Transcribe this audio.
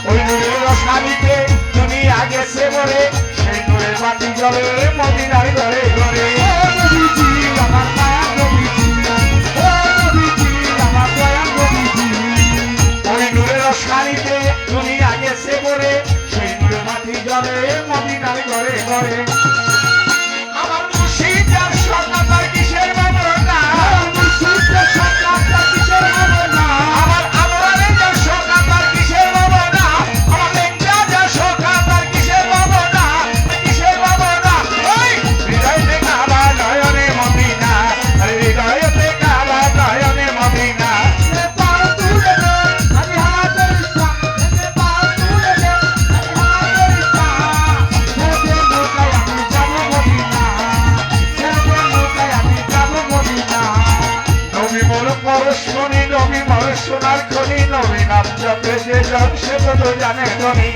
ওই নূরের রসানিতে দুনিয়া গেছে মরে সেই নূরের বাতি জ্বলে মদিনার ঘরে ঘরে আমার মায়া নবীজি আমার দয়াল নবীজি ওই নূরের রসানিতে দুনিয়া গেছে মরে সেই নূরের বাতি জ্বলে মদিনার ঘরে ঘরে আমার মুর্শিদের সকাল কিসের বাবরটা মুর্শিদের সকাল কিসের বাবরটা আমার আমরানের সকাল কিসের বাবরটা আমার লেঙ্গাদের সকাল কিসের বাবরটা ওই হৃদয়তে কাবা নয়নে মদিনা হৃদয়তে কাবা নয়নে মদিনা পাও তুলে দে আমি হাতের ইচ্ছা পাও তুলে দে আমি হাতের ইচ্ছা নবী মোর সোনার খনি নবী নাম জপে যে জন সে তো জানে ধনী